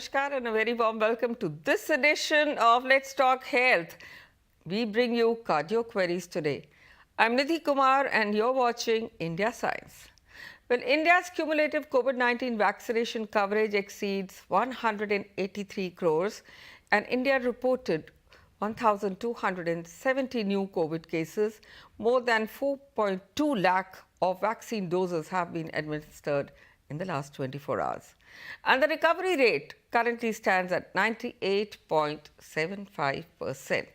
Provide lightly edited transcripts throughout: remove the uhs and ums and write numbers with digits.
Namaskar and a very warm welcome to this edition of Let's Talk Health. We bring you cardio queries today. I'm Nidhi Kumar and you're watching India Science. Well, India's cumulative COVID-19 vaccination coverage exceeds 183 crores and India reported 1,270 new COVID cases. More than 4.2 lakh of vaccine doses have been administered in the last 24 hours. And the recovery rate currently stands at 98.75%.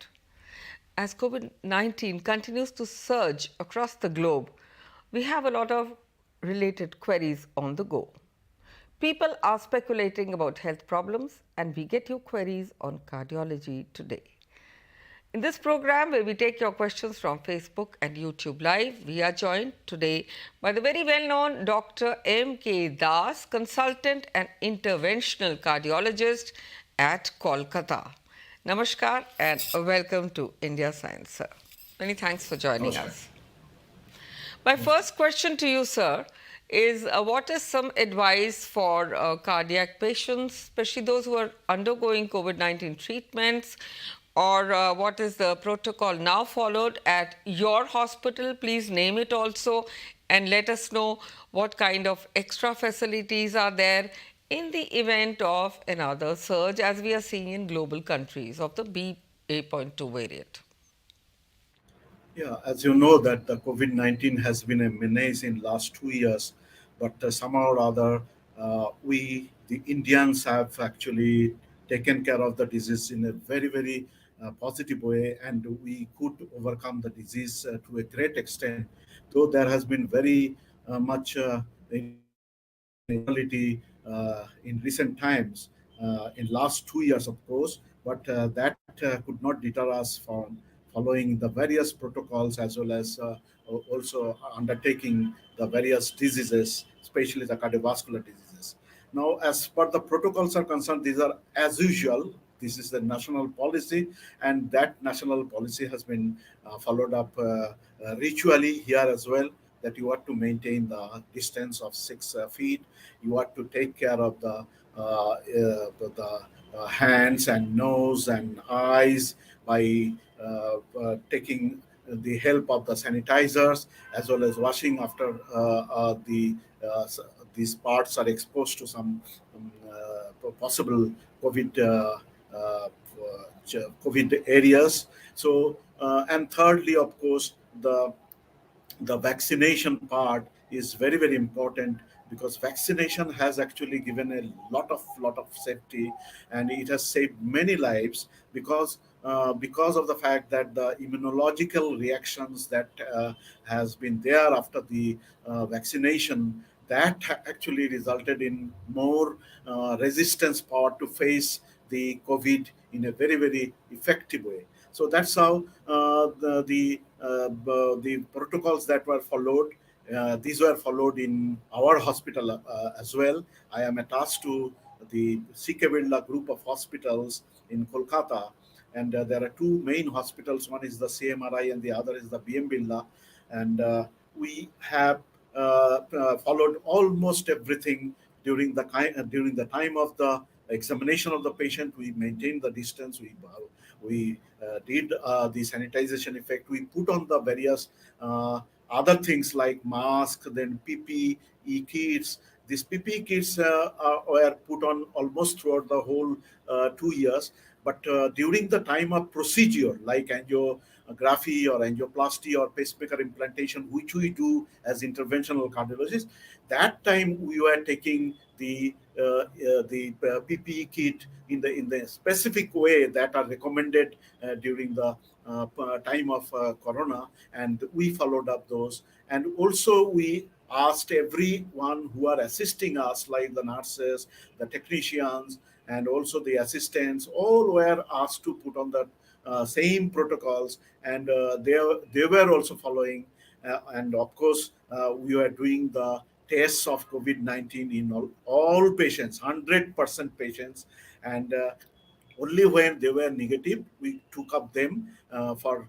As COVID-19 continues to surge across the globe, we have a lot of related queries on the go. People are speculating about health problems, and we get your queries on cardiology today. In this program, where we take your questions from Facebook and YouTube Live, we are joined today by the very well-known Dr. M.K. Das, consultant and interventional cardiologist at Kolkata. Namaskar and welcome to India Science, sir. Many thanks for joining us. My first question to you, sir, is what is some advice for cardiac patients, especially those who are undergoing COVID-19 treatments, or what is the protocol now followed at your hospital? Please name it also and let us know what kind of extra facilities are there in the event of another surge, as we are seeing in global countries, of the BA.2 variant. Yeah, as you know that the COVID-19 has been a menace in last 2 years, but somehow or other, the Indians, have actually taken care of the disease in a very positive way, and we could overcome the disease to a great extent. Though there has been very much inequality in recent times, in last 2 years, of course, but that could not deter us from following the various protocols, as well as also undertaking the various diseases, especially the cardiovascular diseases. Now, as per the protocols are concerned, these are as usual. This is the national policy, and that national policy has been followed up ritually here as well. That you have to maintain the distance of 6 feet. You have to take care of the hands and nose and eyes by taking the help of the sanitizers, as well as washing after these parts are exposed to some possible COVID COVID areas. So, and thirdly, of course, the vaccination part is very important, because vaccination has actually given a lot of safety, and it has saved many lives, because of the fact that the immunological reactions that has been there after the vaccination, that actually resulted in more resistance power to face the COVID in a very effective way. So that's how the protocols that were followed. These were followed in our hospital as well. I am attached to the CK Birla group of hospitals in Kolkata, and there are two main hospitals. One is the CMRI, and the other is the BM Birla, and we have followed almost everything during the time of the examination of the patient. We maintained the distance. We did the sanitization effect. We put on the various other things like mask, then PPE kits. These PPE kits were put on almost throughout the whole 2 years. But during the time of procedure, like angiography or angioplasty or pacemaker implantation, which we do as interventional cardiologists, that time we were taking the PPE kit in the specific way that are recommended during the time of corona, and we followed up those. And also we asked everyone who are assisting us, like the nurses, the technicians, and also the assistants, all were asked to put on the same protocols, and they were also following. And of course, we were doing the tests of COVID-19 in all patients, 100% patients. And Only when they were negative, we took up them for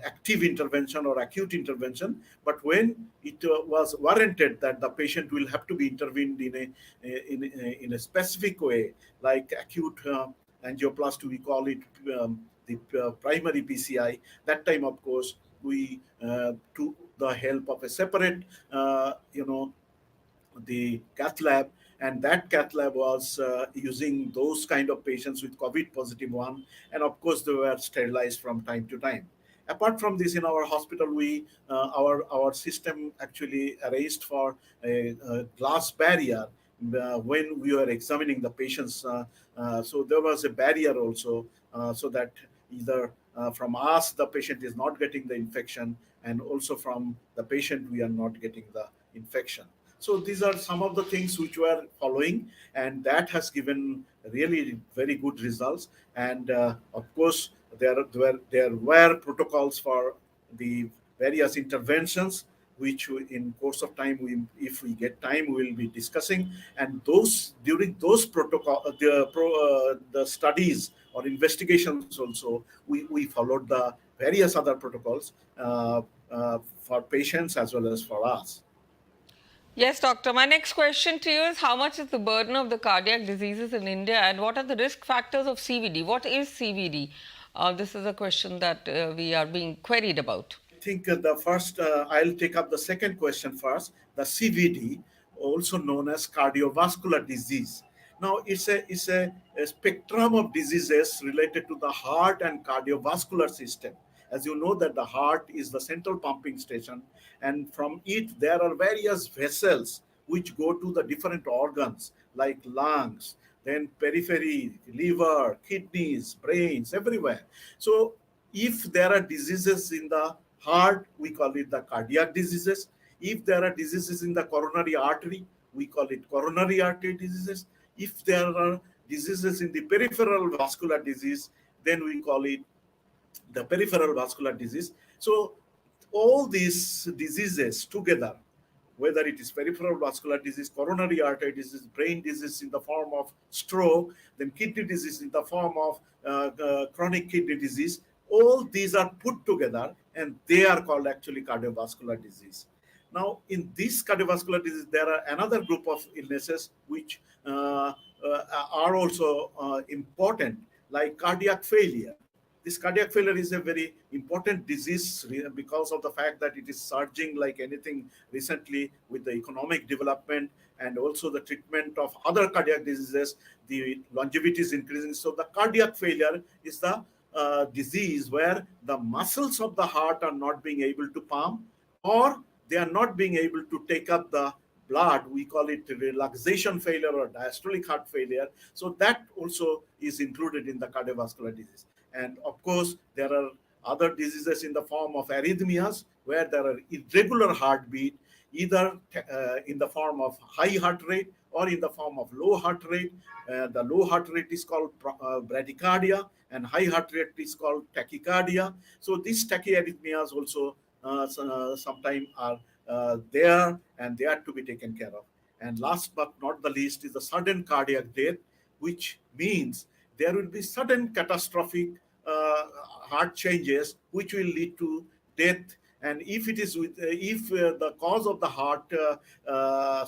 active intervention or acute intervention. But when it was warranted that the patient will have to be intervened in a specific way, like acute angioplasty, we call it the primary PCI. That time, of course, we took the help of a separate, the cath lab, and that cath lab was using those kind of patients with COVID positive one, and of course they were sterilized from time to time. Apart from this, in our hospital, we our system actually arranged for a glass barrier when we were examining the patients. So there was a barrier also, so that either from us the patient is not getting the infection, and also from the patient we are not getting the infection. So these are some of the things which we are following, and that has given really very good results. And of course, there were protocols for the various interventions, which in course of time, if we get time, we will be discussing. And those during those protocol, the studies or investigations also, we followed the various other protocols for patients as well as for us. Yes, doctor. My next question to you is, how much is the burden of the cardiac diseases in India, and what are the risk factors of CVD? What is CVD? This is a question that we are being queried about. I think the first, I'll take up the second question first. The CVD, also known as cardiovascular disease. Now, it's a spectrum of diseases related to the heart and cardiovascular system. As you know, that the heart is the central pumping station, and from it there are various vessels which go to the different organs like lungs, then periphery, liver, kidneys, brains, everywhere. So if there are diseases in the heart, we call it the cardiac diseases. If there are diseases in the coronary artery, we call it coronary artery diseases. If there are diseases in the peripheral vascular disease, then we call it the peripheral vascular disease. So all these diseases together, whether it is peripheral vascular disease, coronary artery disease, brain disease in the form of stroke, then kidney disease in the form of chronic kidney disease, all these are put together and they are called actually cardiovascular disease. Now, in this cardiovascular disease, there are another group of illnesses which are also important, like cardiac failure. This cardiac failure is a very important disease because of the fact that it is surging like anything recently with the economic development and also the treatment of other cardiac diseases. The longevity is increasing. So the cardiac failure is the disease where the muscles of the heart are not being able to pump, or they are not being able to take up the blood. We call it relaxation failure or diastolic heart failure. So that also is included in the cardiovascular disease. And of course, there are other diseases in the form of arrhythmias, where there are irregular heartbeat, either in the form of high heart rate or in the form of low heart rate. The low heart rate is called bradycardia, and high heart rate is called tachycardia. So these tachyarrhythmias also sometimes are there, and they are to be taken care of. And last but not the least is the sudden cardiac death, which means there will be sudden catastrophic heart changes which will lead to death. And if it is if the cause of the heart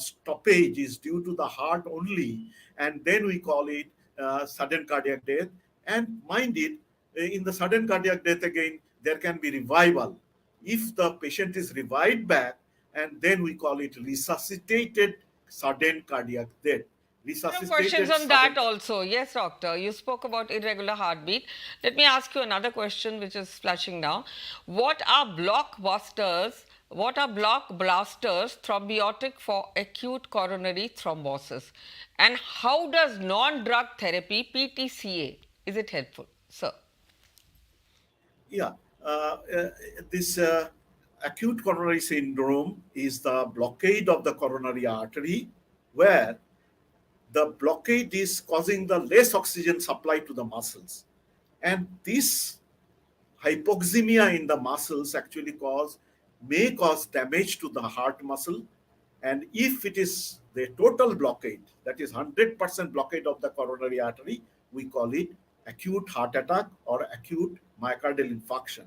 stoppage is due to the heart only, and then we call it sudden cardiac death. And mind it, in the sudden cardiac death again, there can be revival if the patient is revived back, and then we call it resuscitated sudden cardiac death. Questions Resuscitated on that sudden. also. Yes, doctor. You spoke about irregular heartbeat. Let me ask you another question which is flashing now. What are blockbusters? What are blockbusters thrombotic for acute coronary thrombosis? And how does non-drug therapy, PTCA, is it helpful, sir? Yeah, this acute coronary syndrome is the blockade of the coronary artery, where the blockade is causing the less oxygen supply to the muscles. And this hypoxemia in the muscles actually may cause damage to the heart muscle. And if it is the total blockade, that is 100% blockade of the coronary artery, we call it acute heart attack or acute myocardial infarction.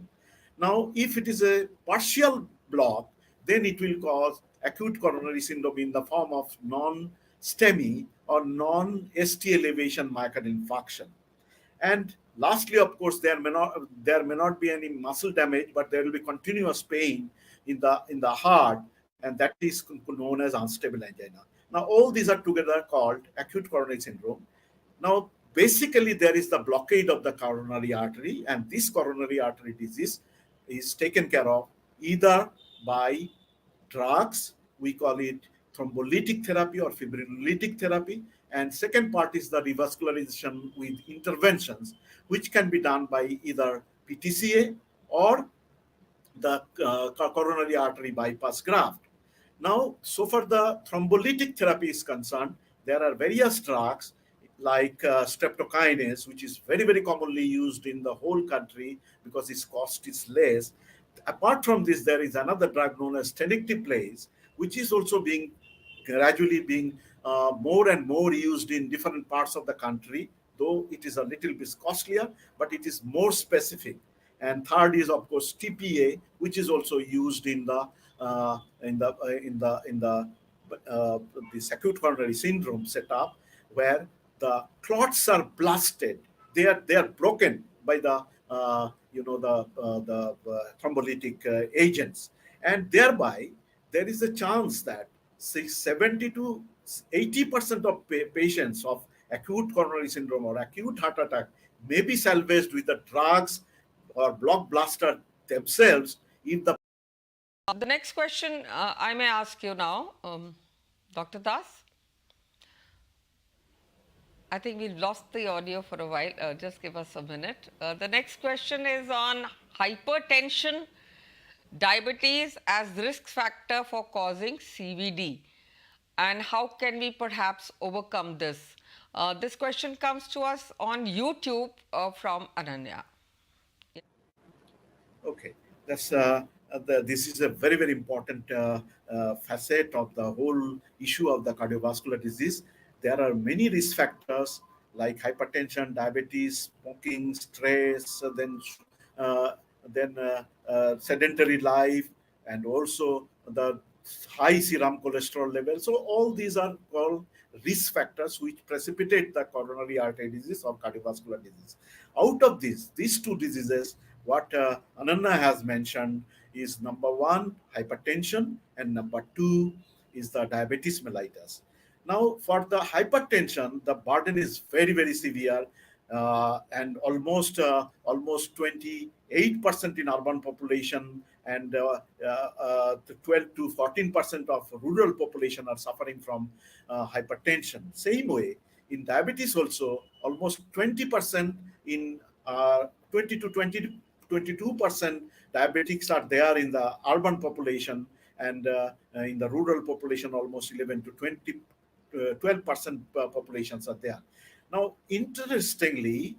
Now, if it is a partial block, then it will cause acute coronary syndrome in the form of non-STEMI or non-ST elevation myocardial infarction. And lastly, of course, there may not be any muscle damage, but there will be continuous pain in the heart, and that is known as unstable angina. Now, all these are together called acute coronary syndrome. Now, basically, there is the blockade of the coronary artery, and this coronary artery disease is taken care of either by drugs, we call it thrombolytic therapy or fibrinolytic therapy. And second part is the revascularization with interventions, which can be done by either PTCA or the coronary artery bypass graft. Now, so far the thrombolytic therapy is concerned, there are various drugs like streptokinase, which is very, very commonly used in the whole country because its cost is less. Apart from this, there is another drug known as tenecteplase, which is also being gradually being more and more used in different parts of the country, though it is a little bit costlier, but it is more specific. And third is of course TPA, which is also used in the uh, in the in the acute coronary syndrome setup, where the clots are blasted, they are broken by the thrombolytic agents, and thereby there is a chance that 70 to 80% of patients of acute coronary syndrome or acute heart attack may be salvaged with the drugs or blockbuster themselves if the The next question I may ask you now, Dr. Das. I think we've lost the audio for a while. Just give us a minute. The next question is on hypertension, diabetes as risk factor for causing CVD, and how can we perhaps overcome this? This question comes to us on YouTube from Ananya. Okay, that's this is a very, very important facet of the whole issue of the cardiovascular disease. There are many risk factors like hypertension, diabetes, smoking, stress, uh, sedentary life, and also the high serum cholesterol level. So all these are called risk factors which precipitate the coronary artery disease or cardiovascular disease. Out of these two diseases, what Ananya has mentioned is number one, hypertension, and number two is the diabetes mellitus. Now, for the hypertension, the burden is very, very severe, and almost 28% in urban population, and 12 to 14% of rural population are suffering from hypertension. Same way, in diabetes also, almost 20% in 20 to 22% diabetics are there in the urban population, and in the rural population, almost 11 to 12% populations are there. Now, interestingly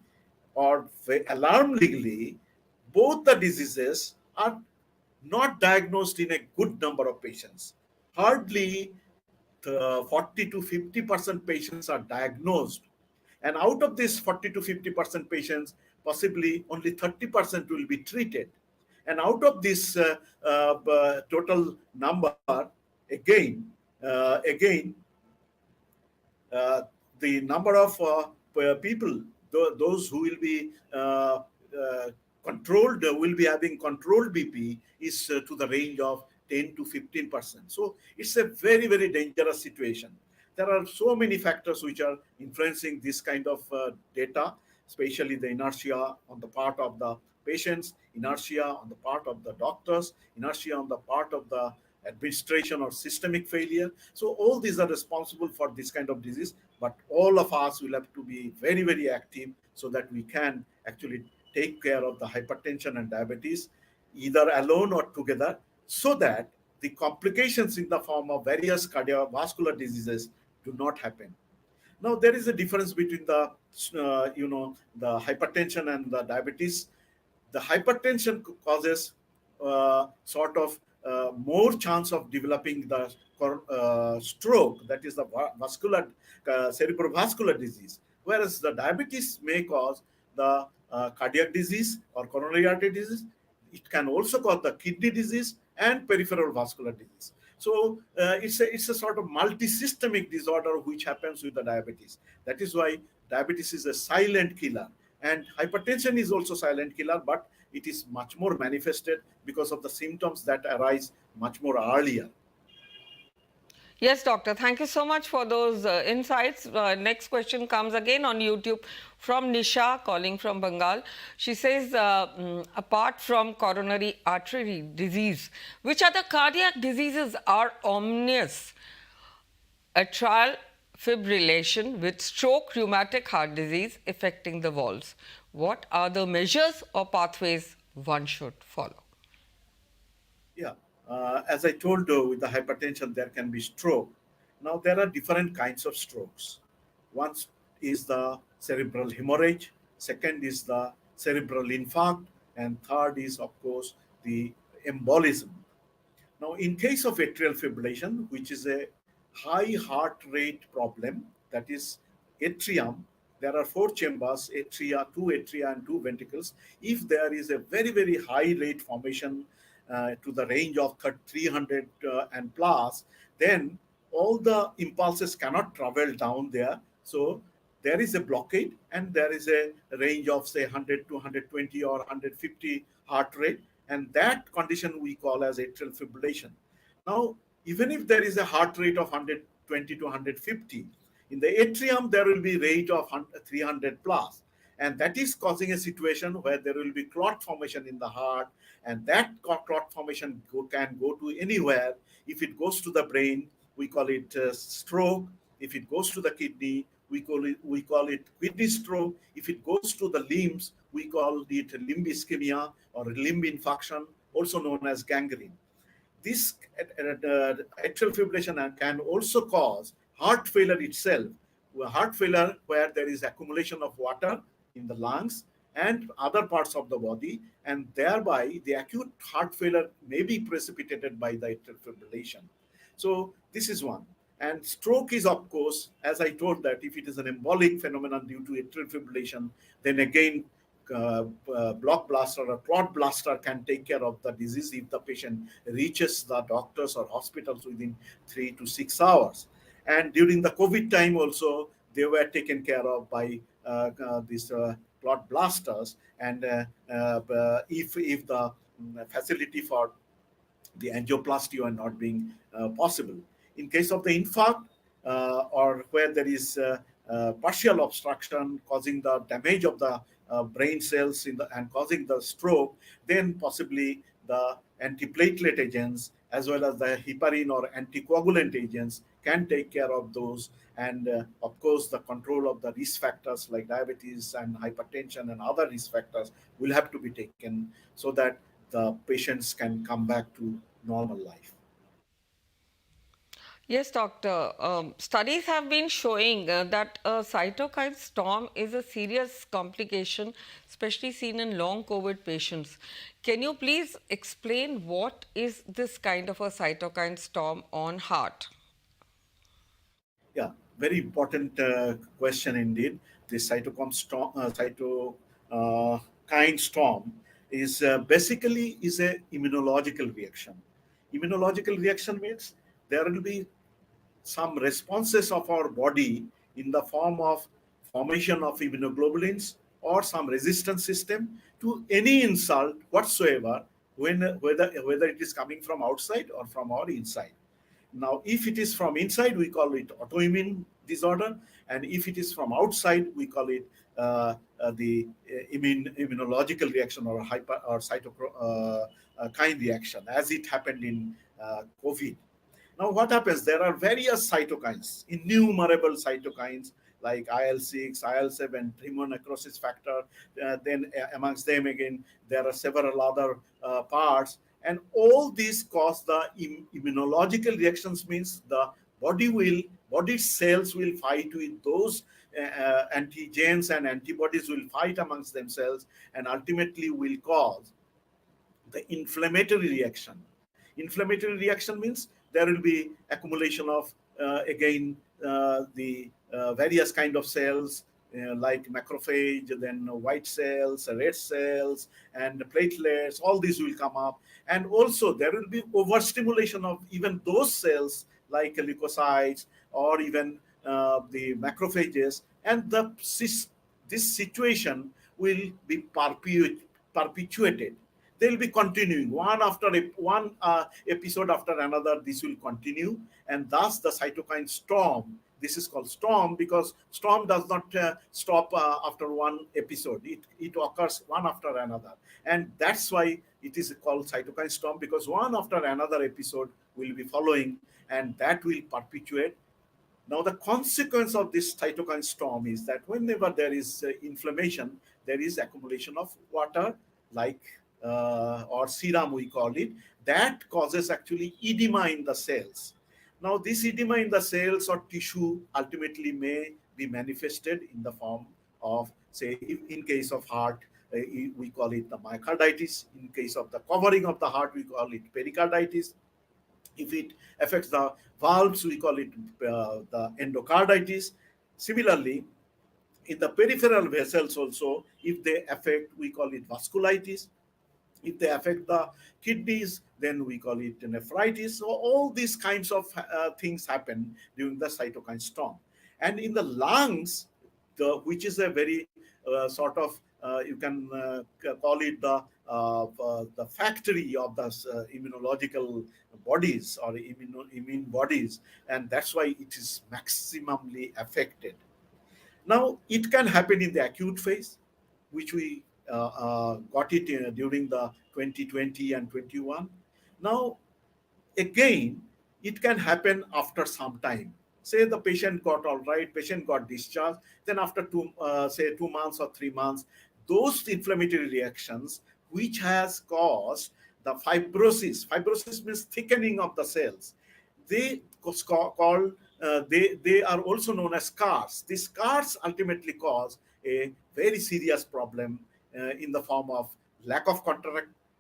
or alarmingly, both the diseases are not diagnosed in a good number of patients. Hardly 40 to 50% patients are diagnosed. And out of these 40 to 50% patients, possibly only 30% will be treated. And out of this total number, again, again, uh, the number of people, those who will be controlled, will be having controlled BP is to the range of 10 to 15%. So it's a very, very dangerous situation. There are so many factors which are influencing this kind of data, especially the inertia on the part of the patients, inertia on the part of the doctors, inertia on the part of the administration or systemic failure. So all these are responsible for this kind of disease, but all of us will have to be very, very active so that we can actually take care of the hypertension and diabetes either alone or together, so that the complications in the form of various cardiovascular diseases do not happen. Now, there is a difference between the hypertension and the diabetes. The hypertension causes sort of more chance of developing the stroke, that is the vascular cerebrovascular disease, whereas the diabetes may cause the cardiac disease or coronary artery disease. It can also cause the kidney disease and peripheral vascular disease. So it's a sort of multi-systemic disorder which happens with the diabetes. That is why diabetes is a silent killer, and hypertension is also silent killer, but it is much more manifested because of the symptoms that arise much more earlier. Yes, doctor. Thank you so much for those insights. Next question comes again on YouTube from Nisha, calling from Bengal. She says, apart from coronary artery disease, which other cardiac diseases are ominous? Atrial fibrillation with stroke, rheumatic heart disease affecting the valves. What are the measures or pathways one should follow? Yeah, as I told you, with the hypertension, there can be stroke. Now, there are different kinds of strokes. One is the cerebral hemorrhage, second is the cerebral infarct, and third is, of course, the embolism. Now, in case of atrial fibrillation, which is a high heart rate problem, that is atrium, there are four chambers, two atria and two ventricles. If there is a very, very high rate formation to the range of 300 and plus, then all the impulses cannot travel down there. So there is a blockade, and there is a range of say 100 to 120 or 150 heart rate, and that condition we call as atrial fibrillation. Now, even if there is a heart rate of 120 to 150, in the atrium there will be rate of 300 plus, and that is causing a situation where there will be clot formation in the heart, and that clot formation can go to anywhere. If it goes to the brain, we call it stroke. If it goes to the kidney, we call it kidney stroke. If it goes to the limbs, we call it limb ischemia or limb infarction, also known as gangrene. This atrial fibrillation can also cause heart failure itself, heart failure where there is accumulation of water in the lungs and other parts of the body, and thereby the acute heart failure may be precipitated by the atrial fibrillation. So this is one. And stroke is, of course, as I told, that if it is an embolic phenomenon due to atrial fibrillation, then again block blaster or clot blaster can take care of the disease if the patient reaches the doctors or hospitals within 3 to 6 hours. And during the COVID time also, they were taken care of by these clot blasters. And if the facility for the angioplasty are not being possible. In case of the infarct, or where there is partial obstruction causing the damage of the brain cells and causing the stroke, then possibly the antiplatelet agents as well as the heparin or anticoagulant agents can take care of those. And of course, the control of the risk factors like diabetes and hypertension and other risk factors will have to be taken so that the patients can come back to normal life. Yes, doctor. Studies have been showing that a cytokine storm is a serious complication, especially seen in long COVID patients. Can you please explain what is this kind of a cytokine storm on heart? Yeah, very important question indeed. The cytokine storm is basically is a immunological reaction. Immunological reaction means there will be some responses of our body in the form of formation of immunoglobulins or some resistance system to any insult whatsoever, whether it is coming from outside or from our inside. Now, if it is from inside, we call it autoimmune disorder, and if it is from outside, we call it the immunological reaction or cytokine reaction, as it happened in COVID. Now, what happens? There are various cytokines, innumerable cytokines like IL-6, IL-7, thermonecrosis factor. Then amongst them again, there are several other parts. And all these cause the immunological reactions, means the body cells will fight with those antigens, and antibodies will fight amongst themselves and ultimately will cause the inflammatory reaction. Inflammatory reaction means there will be accumulation of again the various kind of cells like macrophage, then white cells, red cells, and platelets. All these will come up, and also there will be overstimulation of even those cells like leukocytes or even the macrophages, and this situation will be perpetuated. They'll be continuing one after one episode after another. This will continue, and thus the cytokine storm. This is called storm because storm does not stop after one episode. It occurs one after another, and that's why it is called cytokine storm, because one after another episode will be following, and that will perpetuate. Now, the consequence of this cytokine storm is that whenever there is inflammation, there is accumulation of water, like or serum, we call it, that causes actually edema in the cells. Now, this edema in the cells or tissue ultimately may be manifested in the form of, say, in case of heart, we call it the myocarditis. In case of the covering of the heart, we call it pericarditis. If it affects the valves, we call it the endocarditis. Similarly, in the peripheral vessels also, if they affect, we call it vasculitis. If they affect the kidneys, then we call it nephritis. So all these kinds of things happen during the cytokine storm. And in the lungs, which is a very sort of, you can call it the factory of the immunological bodies or immune bodies, and that's why it is maximally affected. Now, it can happen in the acute phase, which we got it during the 2020 and 21. Now, again, it can happen after some time. Say the patient got all right, patient got discharged, then after say 2 months or 3 months, those inflammatory reactions which has caused the fibrosis means thickening of the cells, they called they are also known as scars. These scars ultimately cause a very serious problem in the form of lack of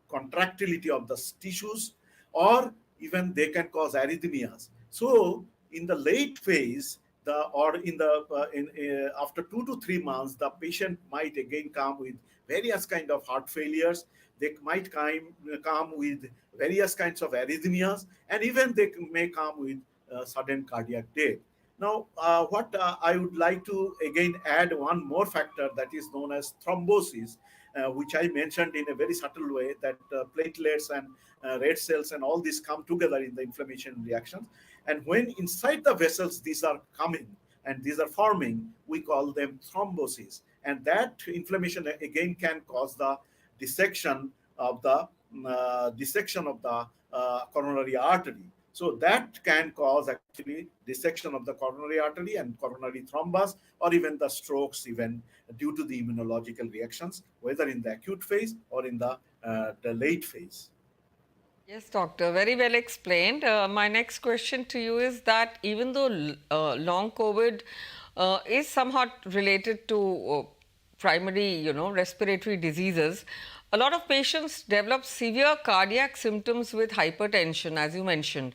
contractility of the tissues, or even they can cause arrhythmias. So in the late phase, the or in the after 2 to 3 months, the patient might again come with various kind of heart failures. They might come with various kinds of arrhythmias, and even they may come with sudden cardiac death. Now, what I would like to again add one more factor, that is known as thrombosis, which I mentioned in a very subtle way, that platelets and red cells and all these come together in the inflammation reactions. And when inside the vessels these are coming and these are forming, we call them thrombosis. And that inflammation again can cause the dissection of the coronary artery. So that can cause actually dissection of the coronary artery and coronary thrombus, or even the strokes, even due to the immunological reactions, whether in the acute phase or in the late phase. Yes, doctor, very well explained. My next question to you is that even though long COVID is somewhat related to primary, respiratory diseases, a lot of patients develop severe cardiac symptoms with hypertension, as you mentioned.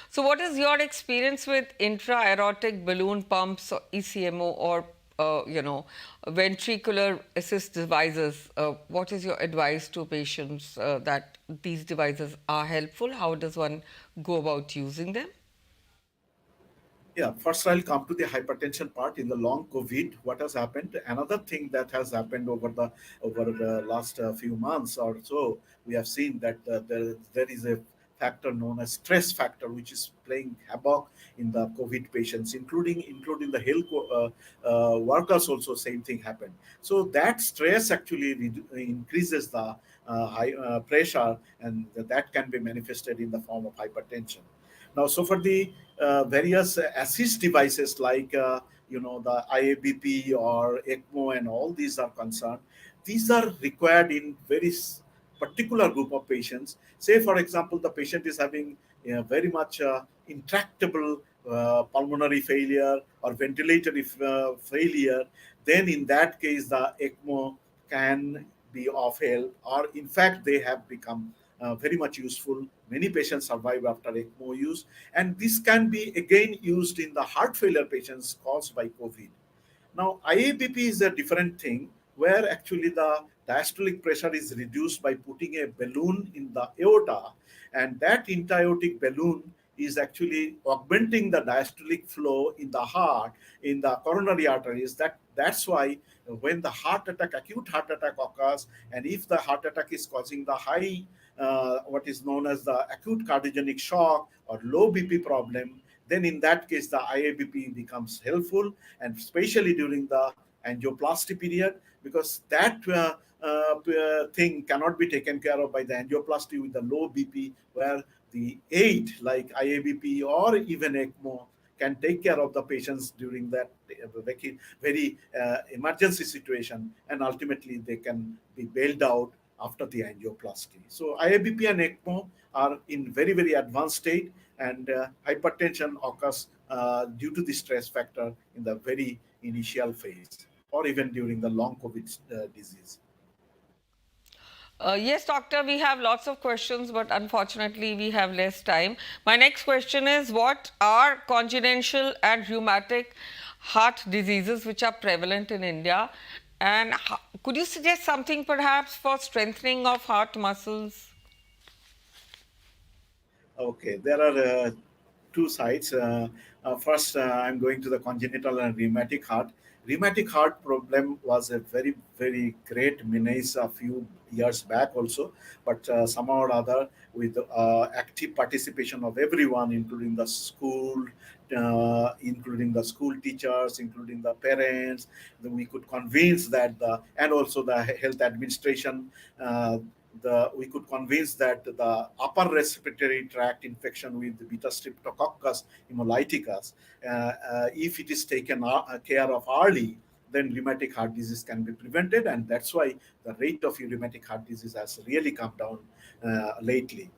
So, what is your experience with intra-aortic balloon pumps, or ECMO, or ventricular assist devices? What is your advice to patients that these devices are helpful? How does one go about using them? Yeah, first I'll come to the hypertension part. In the long COVID, what has happened? Another thing that has happened over the last few months or so, we have seen that there is a factor known as stress factor, which is playing havoc in the COVID patients, including the health workers. Also, same thing happened. So that stress actually increases the high pressure, and that can be manifested in the form of hypertension. Now, so for the various assist devices like the Iabp or ECMO and all these are concerned, these are required in very particular group of patients. Say, for example, the patient is having very much intractable pulmonary failure or ventilatory failure. Then, in that case, the ECMO can be of help, or in fact, they have become very much useful. Many patients survive after ECMO use, and this can be again used in the heart failure patients caused by COVID. Now, IABP is a different thing where actually the diastolic pressure is reduced by putting a balloon in the aorta, and that intra-aortic balloon is actually augmenting the diastolic flow in the heart, in the coronary arteries. That's why when the heart attack, acute heart attack occurs, and if the heart attack is causing the high, what is known as the acute cardiogenic shock or low BP problem, then in that case the IABP becomes helpful, and especially during the angioplasty period, because that thing cannot be taken care of by the angioplasty with the low BP, where the aid like IABP or even ECMO can take care of the patients during that very emergency situation, and ultimately they can be bailed out after the angioplasty. So IABP and ECMO are in very advanced state, and hypertension occurs due to the stress factor in the very initial phase or even during the long COVID disease. Yes, doctor, we have lots of questions, but unfortunately, we have less time. My next question is, what are congenital and rheumatic heart diseases which are prevalent in India? And could you suggest something perhaps for strengthening of heart muscles? Okay, there are two sides. First, I'm going to the congenital and rheumatic heart. Rheumatic heart problem was a very great menace a few years back also, but somehow or other, with active participation of everyone, including the school teachers, including the parents, then we could convince that and also the health administration. We could convince that the upper respiratory tract infection with the beta streptococcus hemolyticus, if it is taken care of early, then rheumatic heart disease can be prevented, and that's why the rate of rheumatic heart disease has really come down lately.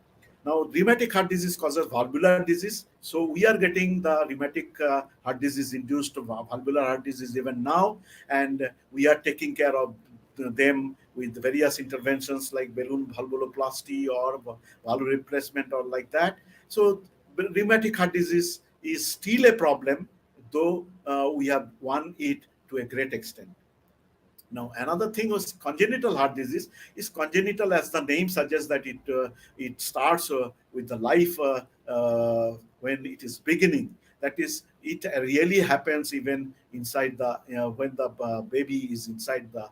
Now, rheumatic heart disease causes valvular disease. So we are getting the rheumatic heart disease induced valvular heart disease even now, and we are taking care of them with various interventions like balloon valvuloplasty or valve replacement or like that. So rheumatic heart disease is still a problem, though we have won it to a great extent. Now, another thing was congenital heart disease. Is congenital, as the name suggests, that it starts with the life when it is beginning. That is, it really happens even inside the when the baby is inside the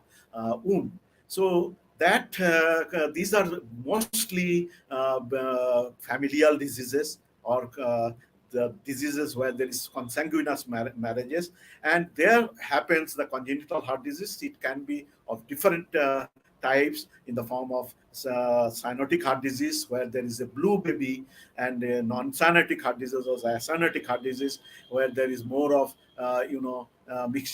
womb. So that these are mostly familial diseases, or the diseases where there is consanguineous marriages, and there happens the congenital heart disease. It can be of different types in the form of cyanotic heart disease, where there is a blue baby, and a non-cyanotic heart disease or cyanotic heart disease, where there is more of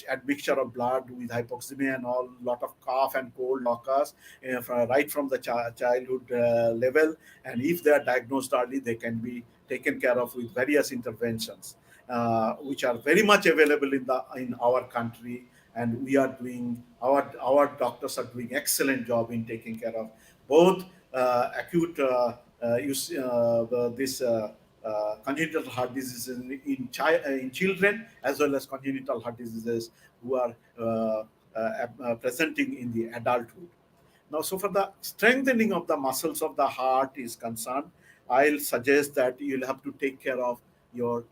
admixture of blood with hypoxemia and all, lot of cough and cold occurs right from the childhood level, and if they are diagnosed early, they can be taken care of with various interventions, which are very much available in our country, and we are doing our doctors are doing excellent job in taking care of both acute this congenital heart diseases in children, as well as congenital heart diseases who are presenting in the adulthood. Now, so for the strengthening of the muscles of the heart is concerned, I'll suggest that you'll have to take care of your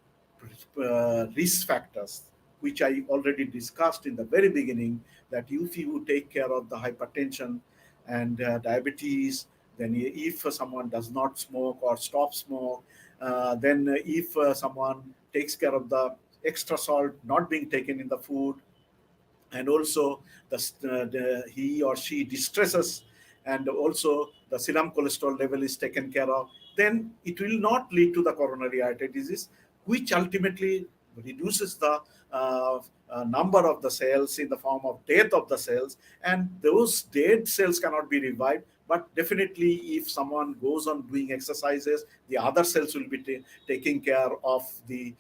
risk factors, which I already discussed in the very beginning. That if you take care of the hypertension and diabetes, then if someone does not smoke or stop smoke, then if someone takes care of the extra salt not being taken in the food, and also he or she distresses, and also the serum cholesterol level is taken care of, then it will not lead to the coronary artery disease, which ultimately reduces the number of the cells in the form of death of the cells, and those dead cells cannot be revived. But definitely, if someone goes on doing exercises, the other cells will be taking care of the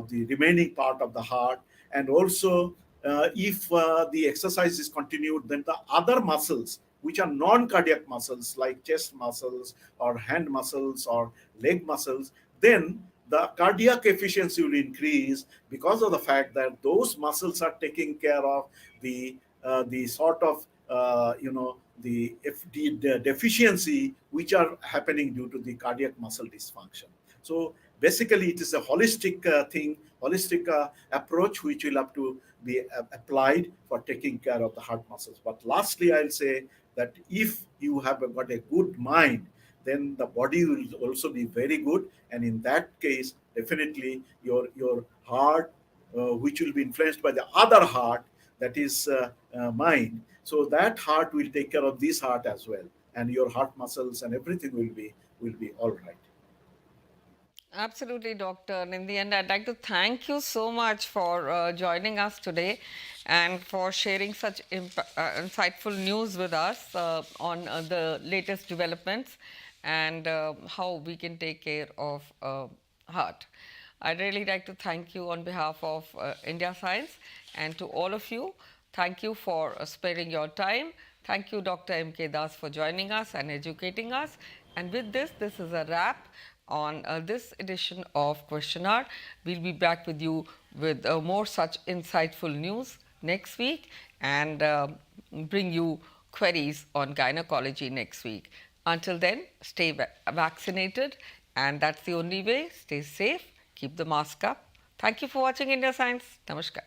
remaining part of the heart. And also, if the exercise is continued, then the other muscles which are non-cardiac muscles like chest muscles or hand muscles or leg muscles, then the cardiac efficiency will increase because of the fact that those muscles are taking care of the sort of the deficiency which are happening due to the cardiac muscle dysfunction. So basically, it is a holistic thing, holistic approach which will have to be applied for taking care of the heart muscles. But lastly, I'll say that if you have got a good mind, then the body will also be very good, and in that case, definitely your heart, which will be influenced by the other heart, that is mind. So that heart will take care of this heart as well, and your heart muscles and everything will be all right. Absolutely, doctor. And in the end, I'd like to thank you so much for joining us today and for sharing such insightful news with us on the latest developments and how we can take care of heart. I'd really like to thank you on behalf of India Science, and to all of you, thank you for sparing your time. Thank you, Dr. M.K. Das, for joining us and educating us. And with this is a wrap on this edition of Question Hour. We'll be back with you with more such insightful news next week, and bring you queries on gynecology next week. Until then, stay vaccinated, and that's the only way. Stay safe, keep the mask up. Thank you for watching India Science. Namaskar.